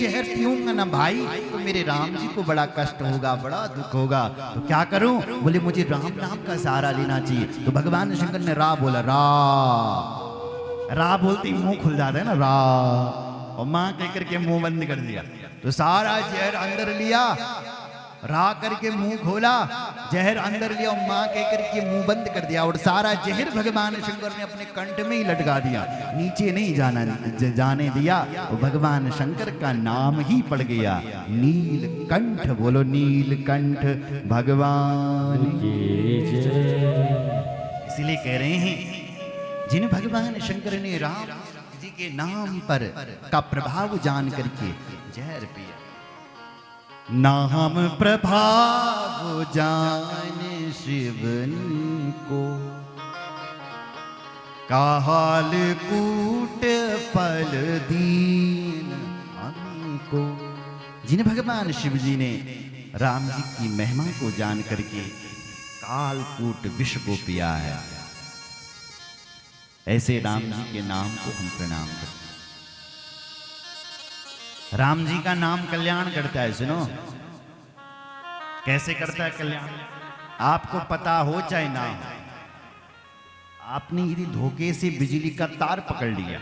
जहर पीऊंगा ना भाई तो मेरे राम जी को बड़ा कष्ट होगा, बड़ा दुख होगा, तो क्या करूं? बोले मुझे राम नाम का सहारा लेना चाहिए। तो भगवान शंकर ने रा बोला, रा बोलते ही मुंह खुल जाता है ना, रा, और मां कह करके मुंह बंद कर दिया। तो सारा जहर अंदर लिया, रा करके मुंह खोला, जहर अंदर लिया, मां कह करके मुंह बंद कर दिया, और सारा जहर भगवान शंकर ने अपने कंठ में ही लटका दिया, नीचे नहीं जाने दिया। तो भगवान शंकर का नाम ही पड़ गया नीलकंठ। बोलो नीलकंठ भगवान की जय। इसलिए कह रहे हैं जिन भगवान शंकर ने राम जी के नाम पर का प्रभाव जान करके जहर पिया, नाम प्रभाव जान शिवन को, काल कूट फल दीन हमको। जिन भगवान शिव जी ने राम जी की महिमा को जान करके कालकूट विष को पिया है, ऐसे राम जी के नाम को हम प्रणाम करते हैं। राम जी का नाम कल्याण करता है। सुनो कैसे करता है कल्याण, आपको पता हो चाहे ना हो। आपने यदि धोखे से बिजली का तार पकड़ लिया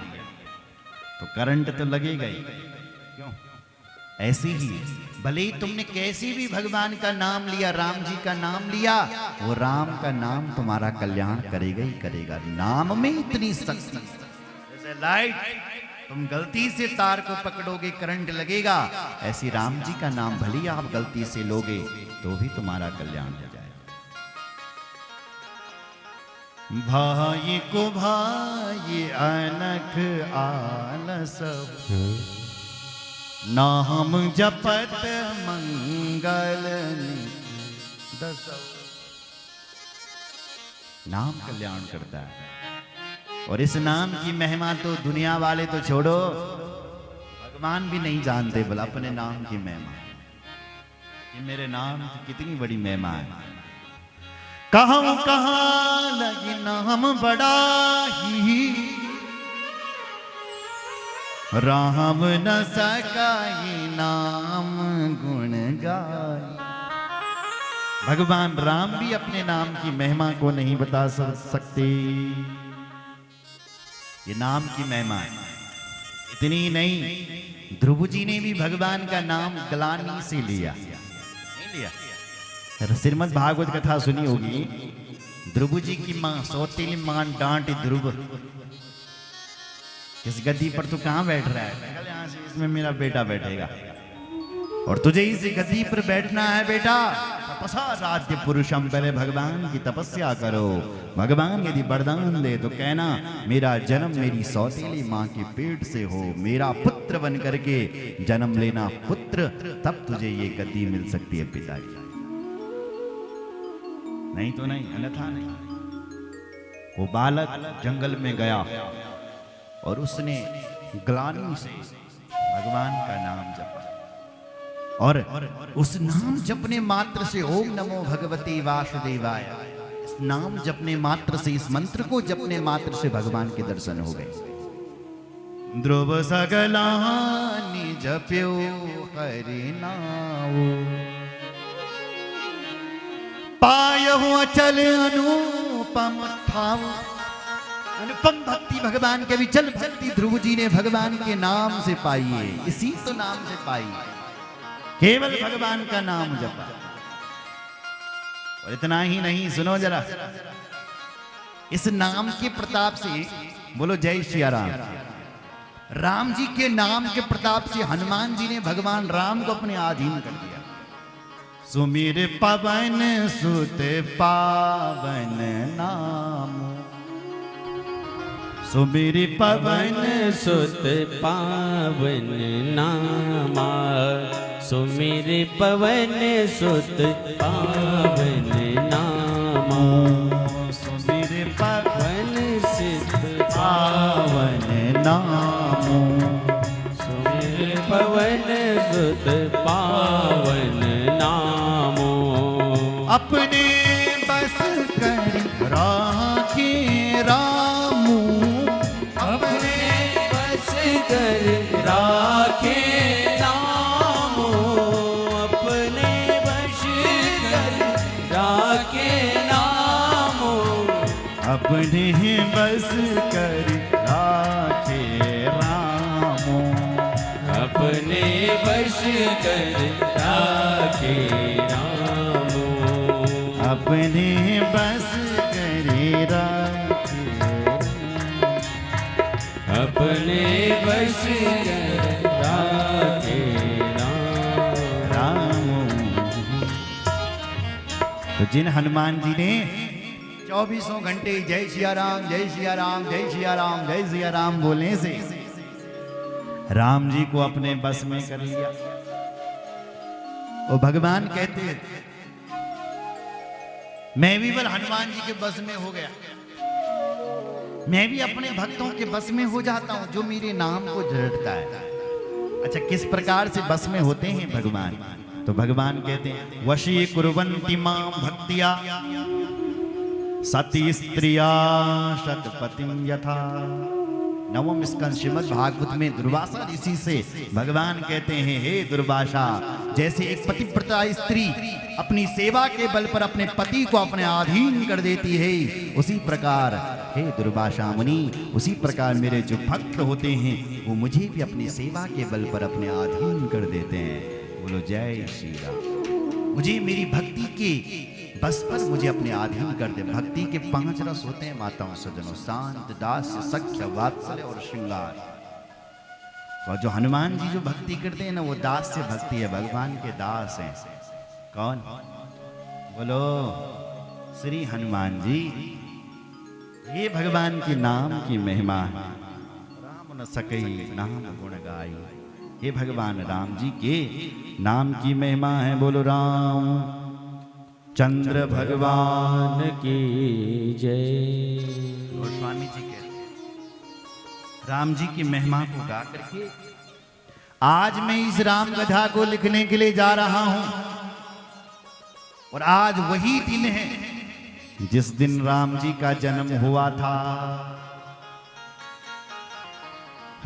तो करंट तो लगेगा ही, क्यों? ऐसे ही भले ही तुमने कैसे भी भगवान का नाम लिया, राम जी का नाम लिया, वो राम का नाम तुम्हारा कल्याण करेगा ही करेगा। नाम में इतनी शक्ति, जैसे लाइट तुम गलती से तार को पकड़ोगे करंट लगेगा, ऐसी राम जी का नाम भले आप गलती से लोगे तो भी तुम्हारा कल्याण हो जाएगा। भाई को भाई अनख आलस, नाम जपत मंगल दस। नाम कल्याण करता है, और इस नाम की महिमा तो दुनिया वाले तो छोड़ो, भगवान भी नहीं जानते बोला अपने नाम की महिमा, कि मेरे नाम की कितनी बड़ी महिमा है। कहां कहां लगी नाम बड़ा ही, राम न सकाई नाम गुण गाई। भगवान राम भी अपने नाम की महिमा को नहीं बता सकते। ये नाम की महिमा है। इतनी नहीं, ध्रुव जी ने भी भगवान का नाम ग्लानि से लिया, नहीं लिया। श्रीमद् भागवत कथा सुनी होगी, ध्रुव जी की मां सौतेली मां डांट ध्रुव, इस गद्दी पर तू कहां बैठ रहा है? निकल यहां से, इसमें मेरा बेटा बैठेगा, और तुझे इस गद्दी पर बैठना है बेटा। तपसा राज्य पुरुषम, पहले भगवान की तपस्या करो। भगवान यदि वरदान दे तो कहना मेरा जन्म मेरी सौतेली मां के पेट से हो, मेरा पुत्र बन करके जन्म लेना पुत्र, तब तुझे ये गद्दी मिल सकती है पिताजी, नहीं तो नहीं, अन्यथा नहीं। वो बालक जंगल में गया और उसने ग्लानि से भगवान का नाम जपा, और उस नाम जपने मात्र से ओम नमो भगवते वासुदेवाय, इस नाम जपने मात्र से, इस मंत्र को जपने मात्र से भगवान के दर्शन हो गए। ध्रुव सगलानि जप्यो हरि नाम, पायहु अचल अनुपम ठाव। अनुपम भक्ति भगवान के, विचल भक्ति ध्रुव जी ने भगवान के नाम से पाई है, इसी तो नाम से पाई, केवल भगवान का नाम जपा। और इतना ही नहीं, सुनो जरा, इस नाम के प्रताप से, बोलो जय श्री राम, राम जी के नाम के प्रताप से हनुमान जी ने भगवान राम को अपने अधीन कर दिया। सुमिर पवन सुत पावन नाम, सुमिर पवन सुत पावन नामा, सुमिर पवन सुत पावन नामा, सुमिर पवन सुत पावन नाम, सुमिर पवन सुत पावन नामो। अपने बस कर राखे रामू, अपने बस कर राखे राम, अपने बस कर राखे रामो, अपने वश कर राखे रामो, अपने बस करे राखे, अपने वश कर राखे रामो। तो जिन हनुमान जी ने 24 घंटे जय सिया राम जय सिया राम जय सिया राम जय सिया राम बोलने से राम जी को अपने बस में कर लिया। वो भगवान कहते हैं मैं भी बल हनुमान जी के बस में हो गया, मैं भी अपने भक्तों के बस में हो जाता हूं जो मेरे नाम को झड़कता है। अच्छा, किस प्रकार से बस में होते हैं भगवान? तो भगवान कहते हैं वशी कुर्वन्ति मां भक्तिया सती स्त्रिया शतपतिम यथा। नवम स्कंद श्रीमद् भागवत में दुर्वासा ऋषि से भगवान कहते हैं हे दुर्वासा, जैसे एक पतिव्रता स्त्री अपनी सेवा के बल पर अपने पति को अपने अधीन कर देती है, उसी प्रकार हे दुर्वासा मुनि, उसी प्रकार मेरे जो भक्त होते हैं वो मुझे भी अपनी सेवा के बल पर अपने अधीन कर देते हैं। बोलो जय श्री राम। मुझे मेरी भक्ति के बस पर मुझे अपने अधीन कर दे। भक्ति के 5 रस होते हैं माताओं सज्जनों, शांत, दास्य, सख्य, वात्सल्य और श्रृंगार। और जो हनुमान जी जो भक्ति करते हैं ना वो दास्य भक्ति है, भगवान के दास हैं। कौन? बोलो श्री हनुमान जी। ये भगवान के नाम की महिमा है। राम न सकई नाम गुण गाई। ये भगवान राम जी के नाम की महिमा है। बोलो राम चंद्र भगवान की जय। और स्वामी जी कहते हैं राम जी की महिमा को गा करके आज मैं इस राम कथा को लिखने के लिए जा रहा हूं। और आज वही दिन है जिस दिन राम जी का जन्म हुआ था।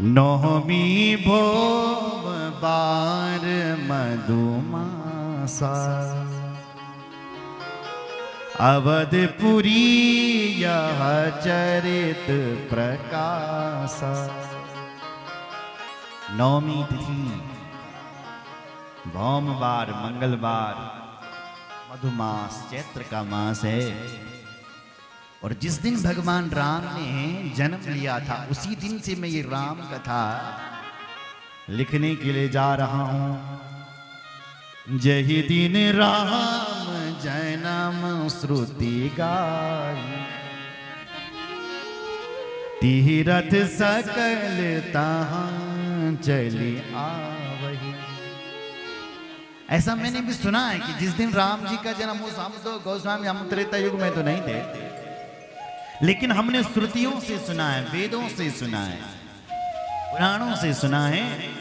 नौमी भोम बार मधुमासा अवधपुरी यह चरित प्रकाशा। नौमी तिथि भौमवार मंगलवार मधुमास चैत्र का मास है। और जिस दिन भगवान राम ने जन्म लिया था उसी दिन से मैं ये राम कथा लिखने के लिए जा रहा हूं। जही दिन राम जन्म श्रुति गाई, तीरथ सकल तहां चली आवही। ऐसा मैंने भी सुना है कि जिस दिन राम जी का जन्म हो, हम तो गोस्वामी हम त्रेता युग में तो नहीं थे, लेकिन हमने श्रुतियों से सुना है, वेदों से सुना है, पुराणों से सुना है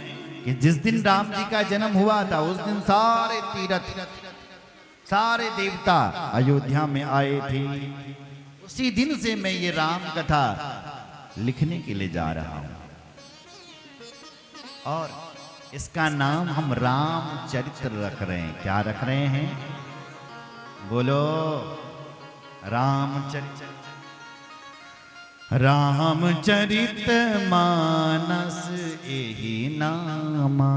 कि जिस दिन राम जी का जन्म हुआ था उस दिन सारे तीर्थ सारे देवता अयोध्या में आए थे। उसी दिन से मैं ये राम कथा लिखने के लिए जा रहा हूं। और इसका नाम हम रामचरित्र रख रहे हैं। क्या रख रहे हैं? बोलो रामचरित्र। रामचरित मानस यही नामा,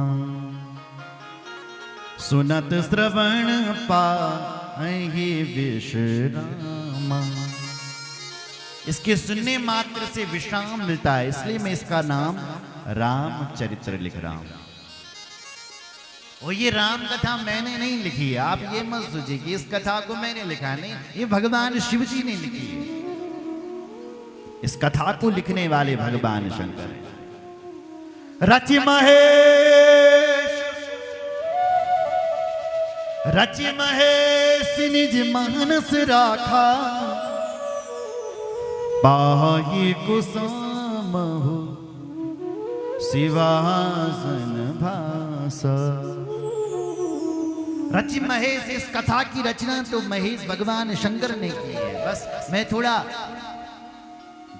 सुनत श्रवण पाहि विश्रामा। इसके सुनने मात्र से विश्राम मिलता है, इसलिए मैं इसका नाम रामचरित्र लिख रहा हूं। और ये राम कथा मैंने नहीं लिखी है, आप ये मत सोचिए कि इस कथा को मैंने लिखा है, नहीं, ये भगवान शिव जी ने लिखी है। इस कथा को लिखने वाले भगवान शंकर हैं। रचि महेश निज मानस राखा, पाहि कुसुमहु सिंहासन भासा। रचि महेश, इस कथा की रचना तो महेश भगवान शंकर ने की है। बस मैं थोड़ा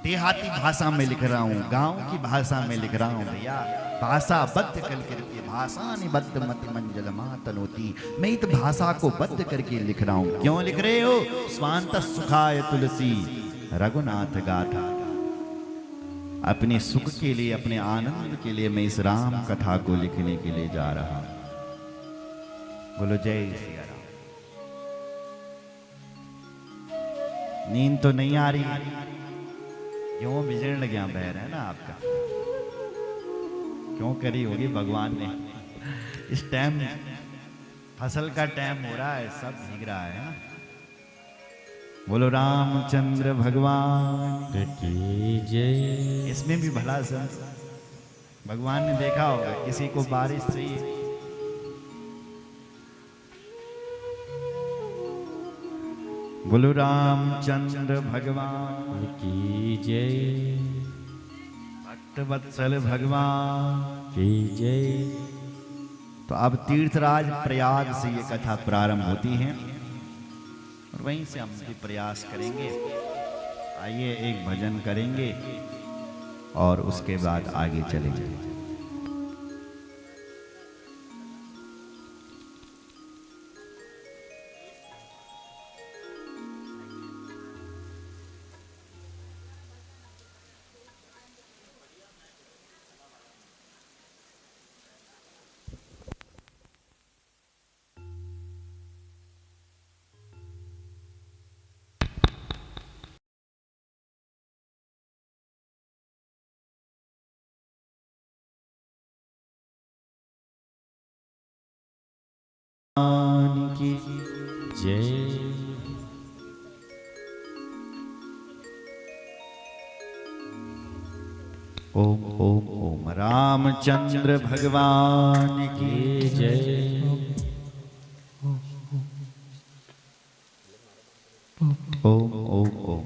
देहाती भाषा में लिख रहा हूँ, गांव की भाषा में लिख रहा हूँ भैया। भाषा बद्ध कल करके भाषा निबद्ध मति मंजल मातनोती। मैं इस भाषा को बद्ध करके लिख रहा हूँ। क्यों लिख रहे हो? स्वांत सुखाय तुलसी रघुनाथ गाथा। अपने सुख के लिए, अपने आनंद के लिए मैं इस राम कथा को लिखने के लिए जा रहा हूं। बोलो जय सिया राम। नींद तो नहीं आ रही, क्यों विजर्ण गया बहर है ना आपका? क्यों करी होगी भगवान ने? इस टाइम फसल का टाइम हो रहा है, सब भीग रहा है ना। बोलो रामचंद्र भगवान की जय। इसमें भी भला संत भगवान ने देखा होगा किसी को बारिश चाहिए, बोलो रामचंद्र भगवान की जय। भक्त वत्सल भगवान की जय। तो अब तीर्थराज प्रयाग से ये कथा प्रारंभ होती है और वहीं से हम भी प्रयास करेंगे। आइए एक भजन करेंगे और उसके बाद आगे चलेंगे। की जय। ओम ओम ओम रामचंद्र भगवान की जय। ओम ओम ओम।